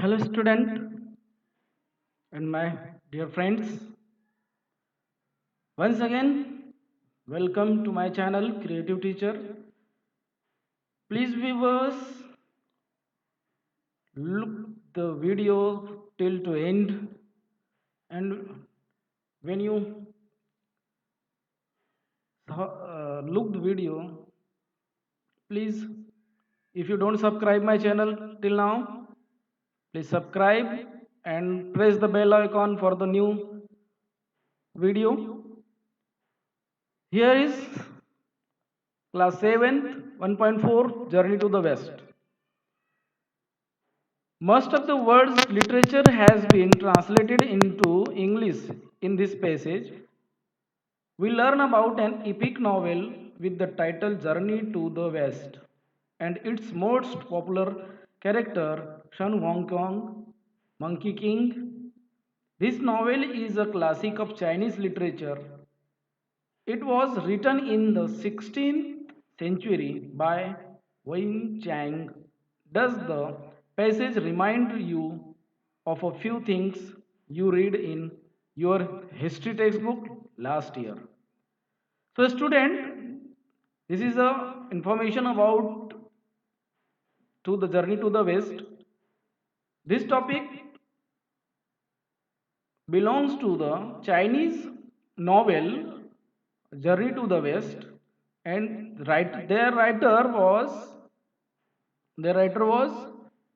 Hello, student and my dear friends. Once again, welcome to my channel, Creative Teacher. Please, viewers, look the video till to end, and when you look the video, please, if you don't subscribe my channel till now, please subscribe and press the bell icon for the new video. Here is class 7th 1.4 Journey to the West. Most of the world's literature has been translated into English in this passage. We learn about an epic novel with the title Journey to the West and its most popular character, Sun Wukong, Monkey King. This novel is a classic of Chinese literature. It was written in the 16th century by Wen Chang. Does the passage remind you of a few things you read in your history textbook last year? So, student, this is a information about to the journey to the west. This topic belongs to the Chinese novel Journey to the West, and their writer was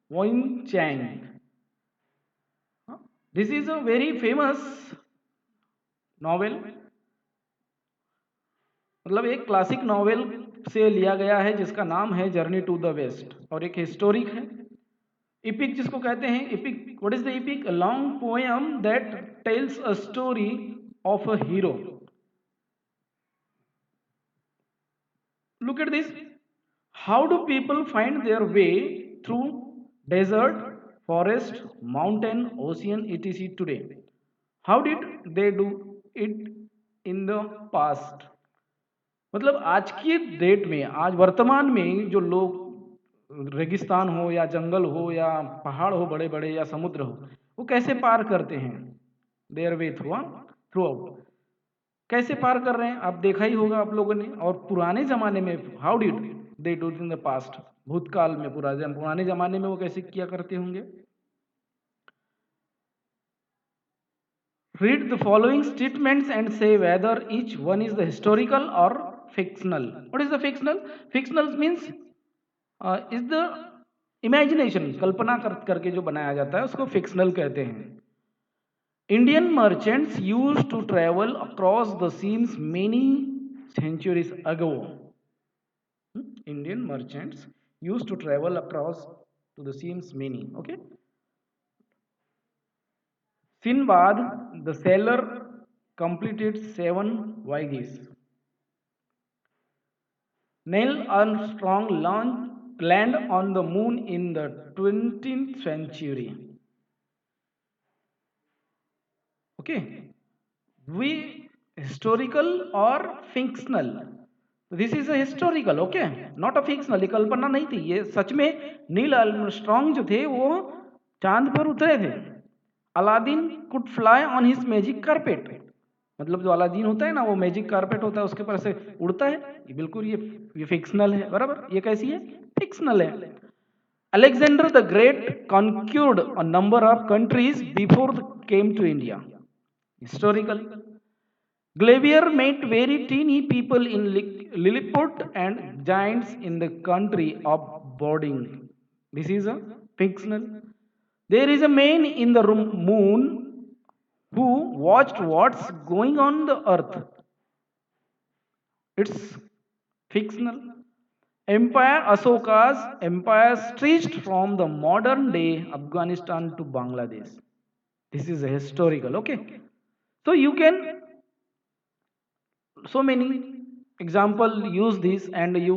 Wang Chang. This is a very famous novel, मतलब एक classic novel से लिया गया है जिसका नाम है journey to the west, और एक हिस्टोरिक है। इपिक जिसको कहते हैं, EPIC, what is the EPIC? A long poem that tells a story of a hero. Look at this. How do people find their way through desert, forest, mountain, ocean, etc. today? How did they do it in the past? मतलब आज की date में, आज वर्तमान में जो लोग रेगिस्तान हो या जंगल हो या पहाड़ हो बड़े बड़े या समुद्र हो, वो कैसे पार करते हैं? देयर वे थ्रू आउट, कैसे पार कर रहे हैं आप देखा ही होगा आप लोगों ने। और पुराने जमाने में how did they do in the past, भूतकाल में, पुराने जमाने में वो कैसे किया करते होंगे? Read the following statements and say whether each one is the historical और fictional. What is the fictional? Fictional means is the imagination, कल्पना करके जो बनाया जाता है उसको फिक्शनल कहते हैं। Indian merchants used to travel across the seas many centuries ago. Indian merchants used to travel across to the seas many. Okay. Sinbad, the sailor, completed 7 voyages. Neil Armstrong landed on the moon in the 20th century. Okay. We historical or fictional? This is historical, okay, not a fictional. ये कल्पना नहीं थी, ये सच में Neil Armstrong जो थे वो चांद पर उतरे थे। Aladdin could fly on his magic carpet, मतलब जो अलादीन होता है ना, वो मैजिक कारपेट होता है उसके पर से उड़ता है। ये बिल्कुल ये फिक्शनल है, बराबर। ये कैसी है? फिक्शनल है। Alexander the great conquered a number of countries before came to India, historical. Xavier met very teeny people in Lilliput and giants in the country of boarding. This is a fictional. There is a man in the moon who watched what's going on the earth. It's fictional. Empire Ashoka's empire stretched from the modern day Afghanistan to Bangladesh. This is a historical, okay? So you can so many example use this and you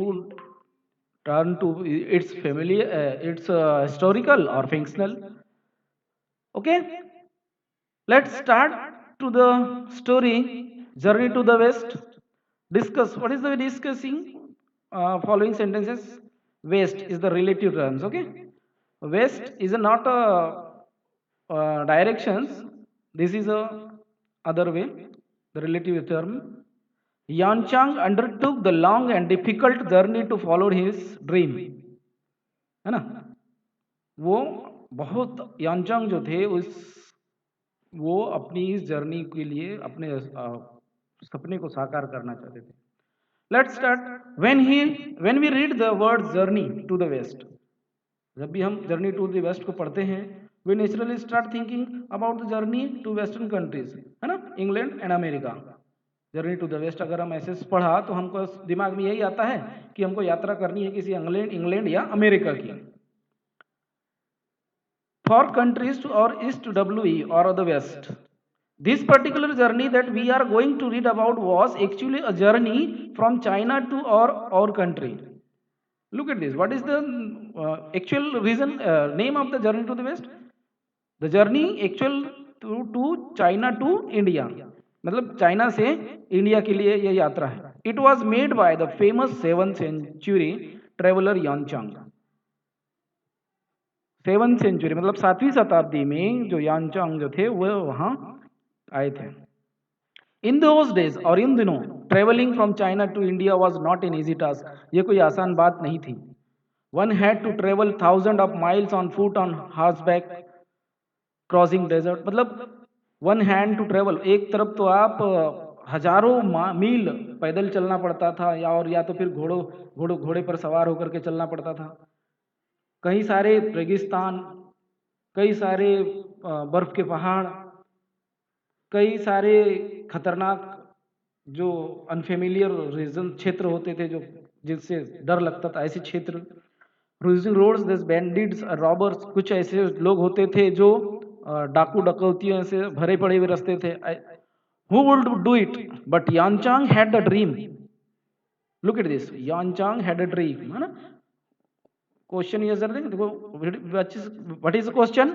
turn to its familiar, it's historical or fictional. Okay, let's start to the story Journey to the West. Discuss what is the discussing following sentences. West is the relative terms. Okay, West is not a directions. This is a other way, the relative term. Yanchang undertook the long and difficult journey to follow his dream, है ना? वो बहुत यांचांग जो थे उस वो अपनी इस जर्नी के लिए अपने सपने को साकार करना चाहते थे. Let's start. When we read the word journey to the west, जब भी हम जर्नी टू द वेस्ट को पढ़ते हैं, we naturally start thinking about the journey to western countries, है ना, England and America. Journey to the west अगर हम ऐसे पढ़ा तो हमको दिमाग में यही आता है कि हमको यात्रा करनी है किसी इंग्लैंड इंग्लैंड या अमेरिका की. For countries to or east to WE or the west. This particular journey that we are going to read about was actually a journey from China to our country. Look at this. What is the actual reason name of the journey to the west? The journey actual to China to India. मतलब China से India के लिए यह यात्रा है. It was made by the famous 7th century traveler Yanchang. 7th century मतलब 7वीं शताब्दी में जो यांचांग जो थे वो वहां आए थे. इन दोज डेज और इन दिनों travelling from China to India was not an easy task. ये कोई आसान बात नहीं थी. One had to travel thousand of miles on foot on horseback crossing desert. मतलब वन हैंड टू ट्रेवल, एक तरफ तो आप हजारों मील पैदल चलना पड़ता था या तो फिर घोड़े पर सवार होकर के चलना पड़ता था. कई सारे रेगिस्तान, कई सारे बर्फ के पहाड़, कई सारे खतरनाक जो अनफेमिलियर रीजन क्षेत्र होते थे जो जिनसे डर लगता था, ऐसे क्षेत्र. Cruising roads, this bandits robbers, कुछ ऐसे लोग होते थे जो डाकू डकौतियों से भरे पड़े हुए रास्ते थे. Who would do it but Xuanzang had a dream. Look at this, Xuanzang had a dream, है ना. क्वेश्चन ये सर देखो, what is the question?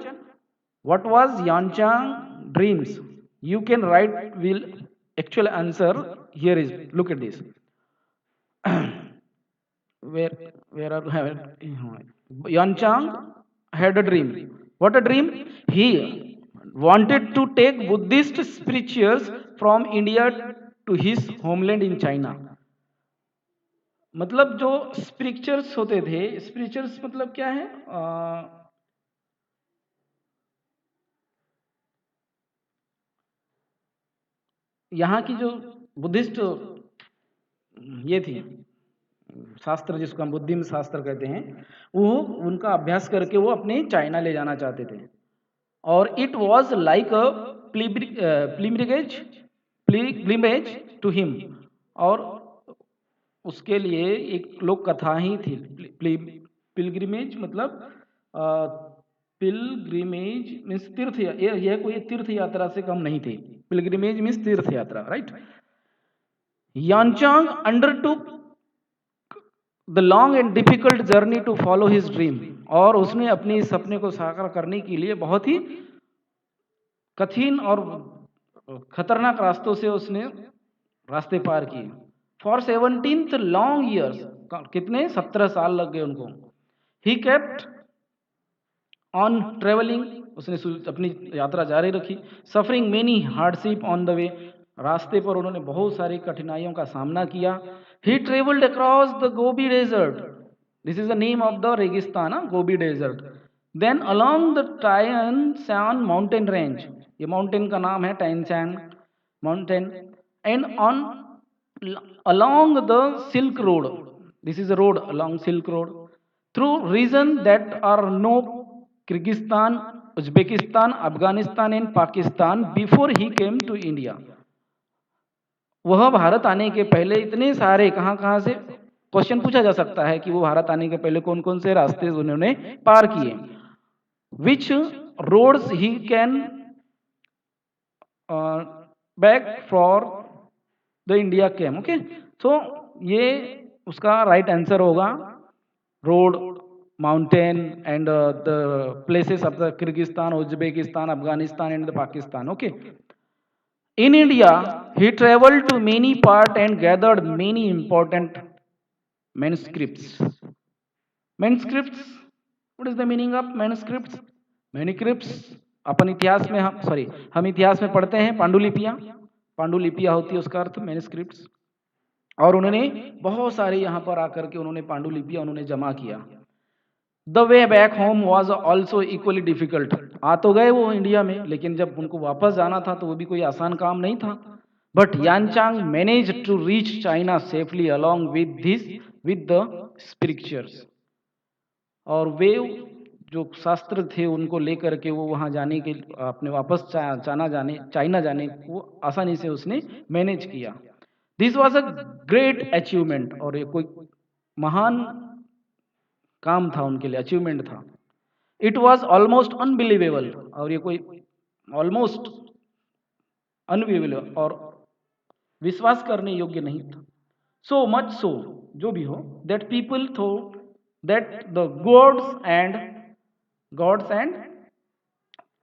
What was Xuanzang dreams? You can write will actual answer here is, look at this. where are Yanchang had a dream. What a dream? He wanted to take Buddhist spirituals from India to his homeland in China. मतलब जो spirituals होते थे, spirituals मतलब क्या है? यहाँ की जो बुद्धिस्ट ये थी शास्त्र, जिसको हम बुद्धिज्म शास्त्र कहते हैं, वो उनका अभ्यास करके वो अपने चाइना ले जाना चाहते थे. और it was like a pilgrimage to him. और उसके लिए एक लोक कथा ही थी. पिलग्रिमेज मतलब पिलग्रिमेज मीन्स तीर्थ. यह कोई तीर्थ यात्रा से कम नहीं थी. पिलग्रिमेज मीन्स तीर्थ यात्रा, right. Xuanzang undertook the long and difficult journey to follow his dream. और उसने अपने इस सपने को साकार करने के लिए बहुत ही कठिन और खतरनाक रास्तों से उसने रास्ते पार किए. फॉर 17 लॉन्ग ईयर्स, कितने 17 साल लग गए उनको. ही केप्ट ऑन ट्रेवलिंग, उसने अपनी यात्रा जारी रखी. Suffering many hardship on the way, रास्ते पर उन्होंने बहुत सारी कठिनाइयों का सामना किया. He travelled across the Gobi desert. This is the name of the रेगिस्तान, Gobi desert. Then along the Tian Shan mountain range, ये माउंटेन का नाम है Tian Shan mountain. And on along the Silk Road, this is a road along Silk Road, through regions that are no Kyrgyzstan, Uzbekistan, Afghanistan and Pakistan before he came to India. वह भारत आने के पहले इतने सारे कहाँ से question पूछा जा सकता है कि वो भारत आने के पहले कौन कौन से रास्ते उन्होंने पार किए. Which roads he can back for the India came. Okay, so ये उसका राइट आंसर होगा. Road, mountain and the places of the Kyrgyzstan, Uzbekistan, Afghanistan and the Pakistan. Okay. In India, he traveled to many parts and gathered many important manuscripts. Manuscripts what is the meaning of manuscripts? Manuscripts अपन इतिहास में हम इतिहास में पढ़ते हैं पांडुलिपियां। पांडुलिपियां होती है उसका अर्थ मैन्युस्क्रिप्ट्स। और उन्होंने बहुत सारे यहाँ पर आकर के उन्होंने पांडुलिपियां उन्होंने जमा किया। The way back home was also equally difficult. आ तो गए वो इंडिया में, लेकिन जब उनको वापस जाना था तो वो भी कोई आसान काम नहीं था। But Xuanzang manage to reach China safely along with this with the spirituals. और वे जो शास्त्र थे उनको लेकर के वो वहां जाने के अपने वापस चाइना जाने को आसानी से उसने मैनेज किया। This was a great achievement. और ये कोई महान काम था उनके लिए, अचीवमेंट था। It was almost unbelievable. और ये कोई ऑलमोस्ट अनबिलीवेबल और विश्वास करने योग्य नहीं था। सो मच सो, जो भी हो, दैट पीपल थो that the gods and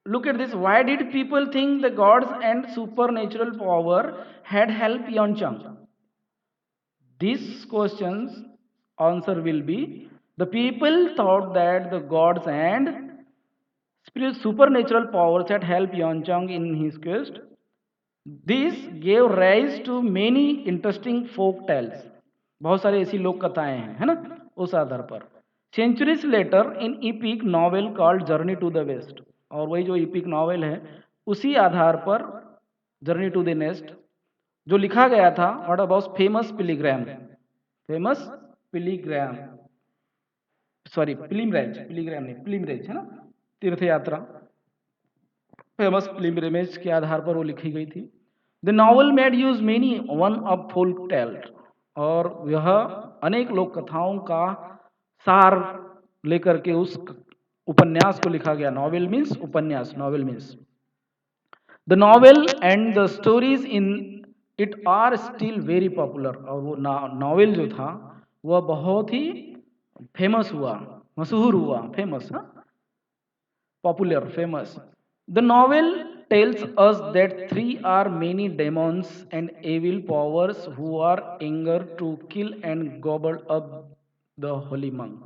look at this. Why did people think the gods and supernatural power had helped Yeonchang? These questions answer will be, the people thought that the gods and supernatural powers had helped Yeonchang in his quest. This gave rise to many interesting folk tales. बहुत सारी ऐसी लोक कथाएं हैं, है ना, उस आधार पर। Centuries later in epic novel called journey to the west. और वही जो इपिक नॉवेल है उसी आधार पर जर्नी टू द नेस्ट जो लिखा गया था, what about famous pilgrim, famous pilgrim, sorry pilgrim नहीं, पिलीमरेज है ना, तीर्थ यात्रा, फेमस पिलीमरेज के आधार पर वो लिखी गई थी। The novel made use many one of folk tale. और यह अनेक लोक कथाओं का सार लेकर के उस उपन्यास को लिखा गया। नॉवेल मीन्स उपन्यास, novel means the novel and the stories in it are still very popular. और वो नॉवेल जो था वह बहुत ही फेमस हुआ, मशहूर हुआ, famous, popular, famous. The novel tells us that three are many demons and evil powers who are eager to kill and gobble up the holy monk.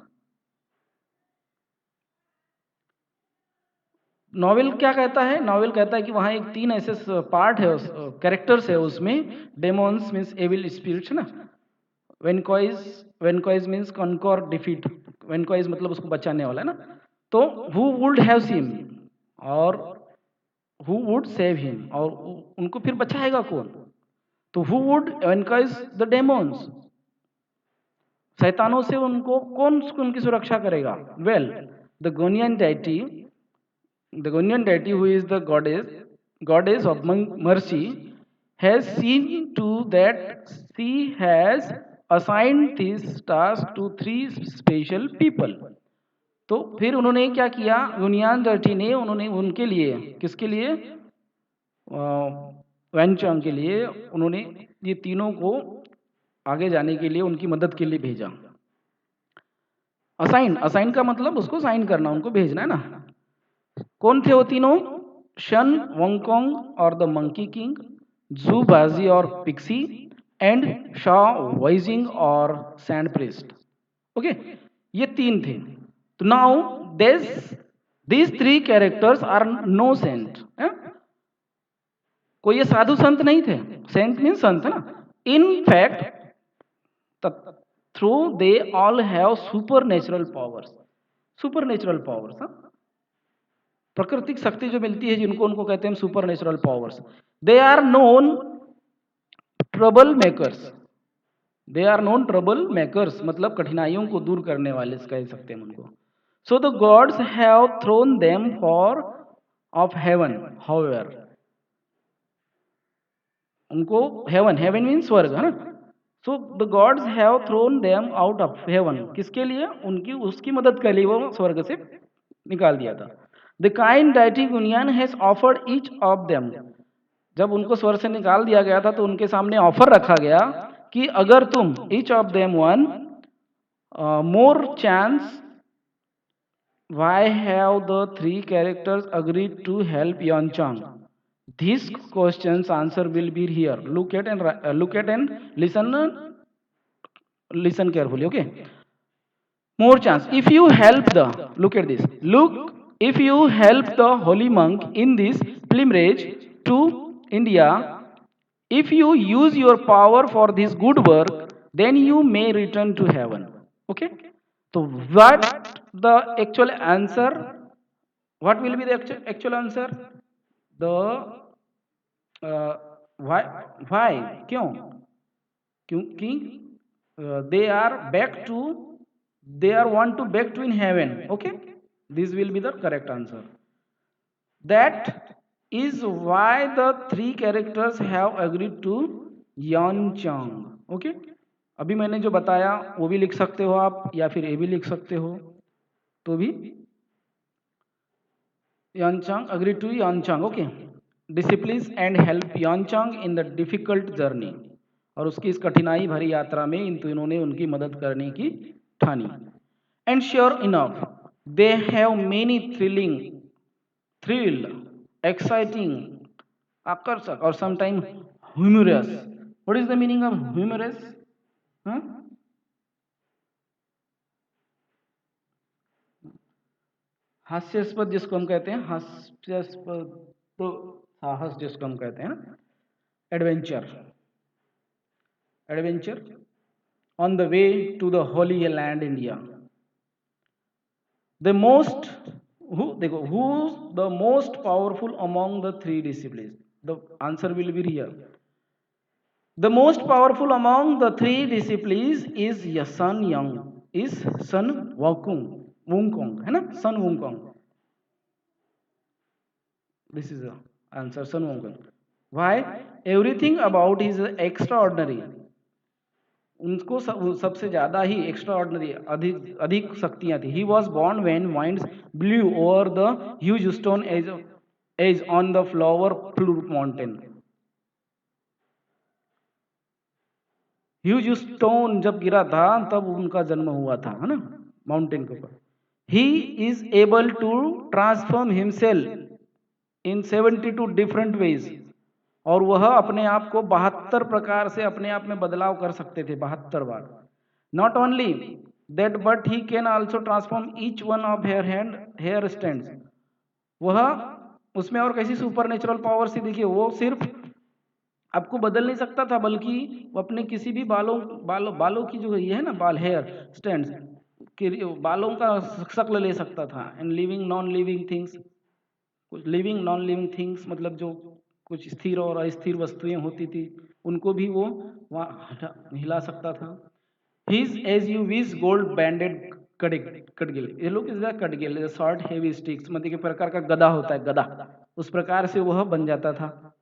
Novel क्या कहता है? नॉवेल कहता है कि वहां एक तीन ऐसे पार्ट है, कैरेक्टर्स है उसमें। डेमोन्स मीन्स एविल स्पिरिट्स ना, वेनकॉइज मीन्स कॉन्कॉर डिफीट, वेनकॉइज मतलब उसको बचाने वाला है ना। तो हु वुड हैव सीन और हु वुड सेव हिम, और उनको फिर बचाएगा कौन? तो who would encourage the demons, शैतानों से उनको कौन उनकी सुरक्षा करेगा? Well, the Guanyin deity, the Guanyin deity who is the goddess of mercy has seen to that she has assigned this task to three special people. तो फिर उन्होंने क्या किया, गुनियान डर्टी ने, उन्होंने उनके लिए, किसके लिए? वैनचांग के लिए उन्होंने ये तीनों को आगे जाने के लिए, उनकी मदद के लिए भेजा। असाइन, असाइन का मतलब उसको साइन करना, उनको भेजना है ना। कौन थे वो तीनों? शन वंगकोंग और द मंकी किंग, जू बाजी और पिक्सी, एंड शॉ वाइजिंग और सैंड प्रिस्ट। ओके, ये तीन थे। तो now these three characters are no saint. कोई ये साधु संत नहीं थे। सेंट मीन संत है ना। In fact through they all have super natural powers. Super natural powers, प्राकृतिक शक्ति जो मिलती है जिनको, उनको कहते हैं super natural powers. They are known trouble makers, they are known trouble makers मतलब कठिनाइयों को दूर करने वाले कह सकते हैं उनको। So the gods have thrown them for of haven, however, उनको हेवन, हेवन मीन स्वर्ग है ना। So the gods have thrown them out of haven, किसके लिए? उनकी, उसकी मदद के लिए वो स्वर्ग से निकाल दिया था। The kind deity Guanyin has offered each of them, जब उनको स्वर्ग से निकाल दिया गया था तो उनके सामने ऑफर रखा गया कि अगर तुम each of them one more chance, why have the three characters agreed to help Xuanzang? These questions answer will be here. Look at and listen carefully. Okay. more chance if you help the, look at this, look, if you help the holy monk in this pilgrimage to India, if you use your power for this good work, then you may return to heaven. Okay, so what the actual answer, what will be the actual answer, the why, क्यों, क्योंकि they are back to, they are want to back to in heaven. Okay, this will be the correct answer. That is why the three characters have agreed to Yanchang. Okay, अभी मैंने जो बताया वो भी लिख सकते हो आप, या फिर ये भी लिख सकते हो, तो भी Yanchang agreed to Yanchang. Okay, disciplines and help Yanchang in the difficult journey. और उसकी इस कठिनाई भरी यात्रा में इन तीनों ने उनकी मदद करने की ठानी. And sure enough, they have many thrill, exciting, आकर्षक और sometimes humorous. What is the meaning of humorous? Huh? हास्यास्पद जिसको हम कहते हैं, हास्यास्पद तो साहस जिसको हम कहते हैं ना, adventure, adventure on the way to the holy land India. The most, who देखो, who's the most powerful among the three disciplines? The answer will be here. The most powerful among the three disciplines is Sun Yang, is Sun Wukong, है ना, Sun Wukong. This is the answer, Sun Wukong. Why? Everything about is extraordinary. उनको सबसे ज्यादा ही extra ordinary, अधिक अधिक शक्तियां थी. He was born when winds blue over the huge stone age on the flower प्लूर mountain. Huge stone जब गिरा था तब उनका जन्म हुआ था, है ना, माउंटेन के ऊपर. He is able to transform himself in 72 different ways. और वह अपने आप को 72 प्रकार से अपने आप में बदलाव कर सकते थे, 72 बार. Not only that but he can also transform each one of hair stand. वह उसमें और कैसी सुपर नेचुरल पावर सी देखिए, वो सिर्फ आपको बदल नहीं सकता था, बल्कि वो अपने किसी भी बालों की जो ये है ना, बाल, हेयर स्टैंड के बालों का शक्ल ले सकता था. And living non living things, living non living things मतलब जो कुछ स्थिर और अस्थिर वस्तुएं होती थी उनको भी वो वहाँ हिला सकता था. हिज एज यू विज गोल्ड बैंडेड कटगिल, ये लोग is cudgel short heavy sticks, मतलब के प्रकार का गदा होता है, गदा, उस प्रकार से वह बन जाता था.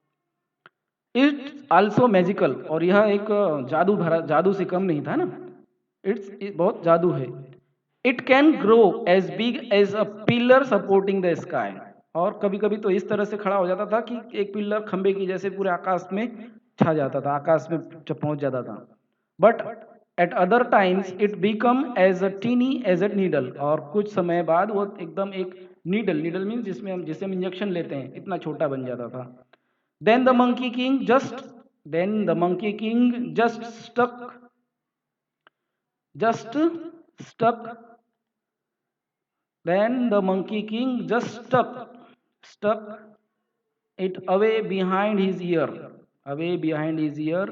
इट्स आल्सो मैजिकल, और यह एक जादू भरा, जादू से कम नहीं था ना, इट्स बहुत जादू है. It can grow as big as a pillar supporting the sky. और कभी कभी तो इस तरह से खड़ा हो जाता था कि एक पिलर खंबे की जैसे पूरे आकाश में छा जाता था, आकाश में पहुंच जाता था. But at other times it become as a tiny as a needle. और कुछ समय बाद वो एकदम एक नीडल, नीडल मीन्स जिसमें हम, जिससे हम इंजेक्शन लेते हैं, इतना छोटा बन जाता था. Then the monkey king just, then the monkey king just stuck, then the monkey king just stuck it away behind his ear, away behind his ear.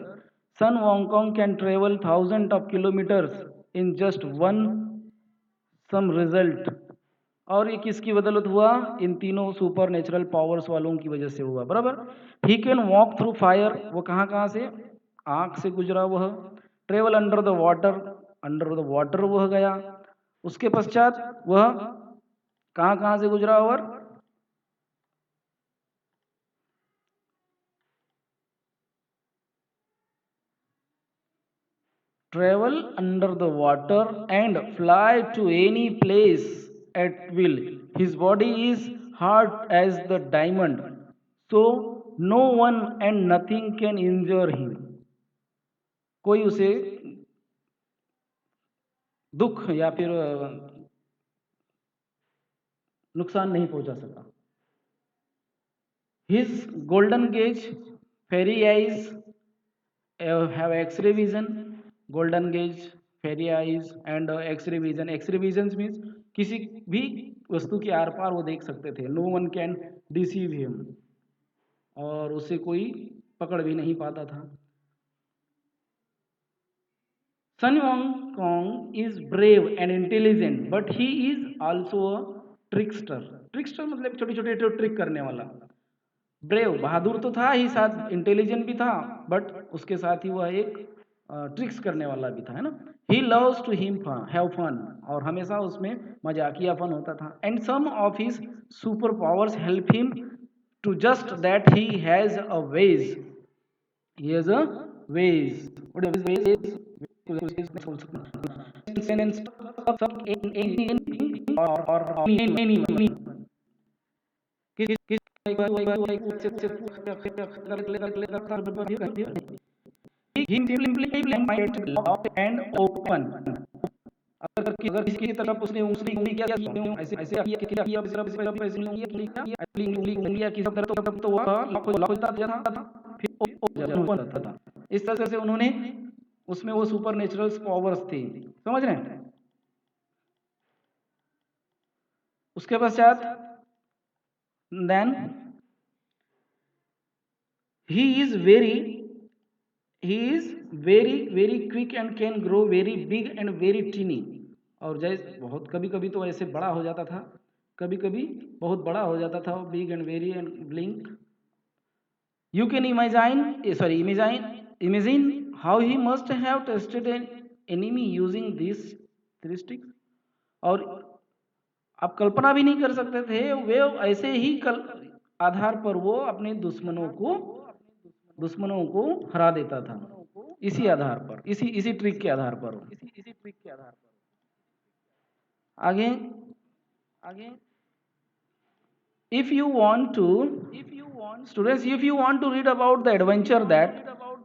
Sun Wukong can travel thousands of kilometers in just one some result. और ये किसकी बदौलत हुआ? इन तीनों super natural powers वालों की वजह से हुआ, बराबर. He can walk through fire, वो कहाँ कहाँ से, आँख से गुजरा वह. ट्रेवल अंडर द वाटर वह गया. उसके पश्चात वह कहाँ कहाँ से गुजरा, और travel under the water and fly to any place at will. His body is hard as the diamond, so no one and nothing can injure him. कोई उसे दुख या फिर नुकसान नहीं पहुंचा सका. His golden gaze, fairy eyes have X-ray vision. Golden gaze fiery eyes and x ray vision. X ray vision means किसी भी वस्तु के आर पार वो देख सकते थे, no one can deceive him, और उसे कोई पकड़ भी नहीं पाता था। Sun Wukong is brave and intelligent but he is also a trickster. Trickster मतलब छोटे छोटे ट्रिक करने वाला। ब्रेव बहादुर तो था ही, साथ इंटेलिजेंट भी था, बट उसके साथ ही वह एक ट्रिक्स करने वाला भी था, है ना। He loves to him have fun, और हमेशा उसमें मजाकिया फन होता था। And some of his super powers help him to just that he has a ways. He has a ways. What is ways? And stuck in anything or anyone. किस he simply minded locked and open. अगर किसी की तरफ उसने उंगली किया, ऐसे ऐसे किया तरफ ऐसे उंगलियां की तरफ, तो वह लॉक होता था, फिर ओपन होता था। इस तरह से उन्होंने उसमें वो सुपर नेचुरल पावर्स थी, समझ रहे हैं। उसके पश्चात then he is very he is very quick and can grow very big and very teeny। और जैसे बहुत कभी कभी तो ऐसे बड़ा हो जाता था, कभी कभी बहुत बड़ा हो जाता था, big and very and blink. You can imagine how he must have tested an enemy using these statistics। और आप कल्पना भी नहीं कर सकते थे, वे ऐसे ही आधार पर वो अपने दुश्मनों को हरा देता था, इसी आधार पर, इसी ट्रिक के आधार पर। आगे, if you want to students, if you want to read about the adventure that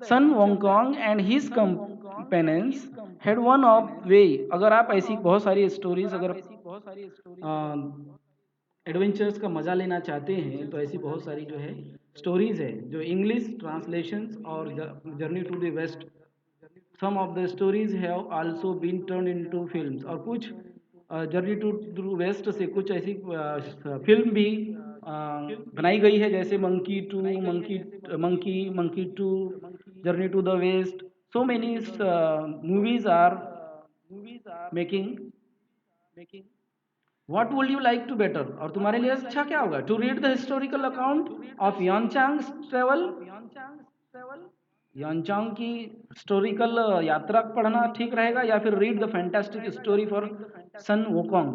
Sun Wukong and his companions had one of way, अगर आप ऐसी बहुत सारी स्टोरीज, अगर एडवेंचर्स का मजा लेना चाहते हैं, तो ऐसी बहुत सारी जो है स्टोरीज है, जो इंग्लिश ट्रांसलेशंस और journey to the west, some of the stories have also been turn into films. और कुछ जर्नी टू वेस्ट से कुछ ऐसी फिल्म भी बनाई गई है, जैसे monkey two, journey to the west. So many movies are making. What would you like to better, और तुम्हारे लिए अच्छा क्या होगा, to read the historical account of Xuanzang travel, Xuanzang की हिस्टोरिकल यात्रा पढ़ना ठीक रहेगा, या फिर read the fantastic story for Sun Wukong,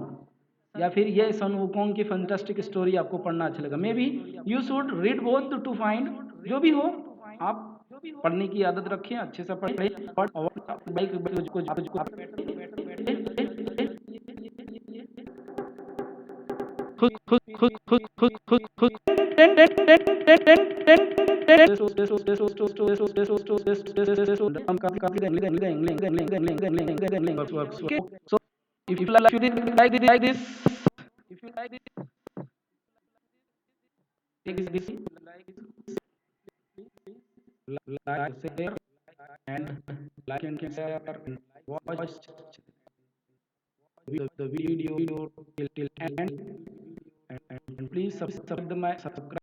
या फिर ये सन वुकोंग की फैंटास्टिक स्टोरी आपको पढ़ना अच्छा लगेगा। Maybe you should read both to find, जो भी हो आप पढ़ने की आदत रखें, अच्छे से पढ़ें, और खुद खुद खुद खुद खुद खुद खुद हम काफी काफी so if you like this, if you like this like share and like and share and watch the video till end, and please subscribe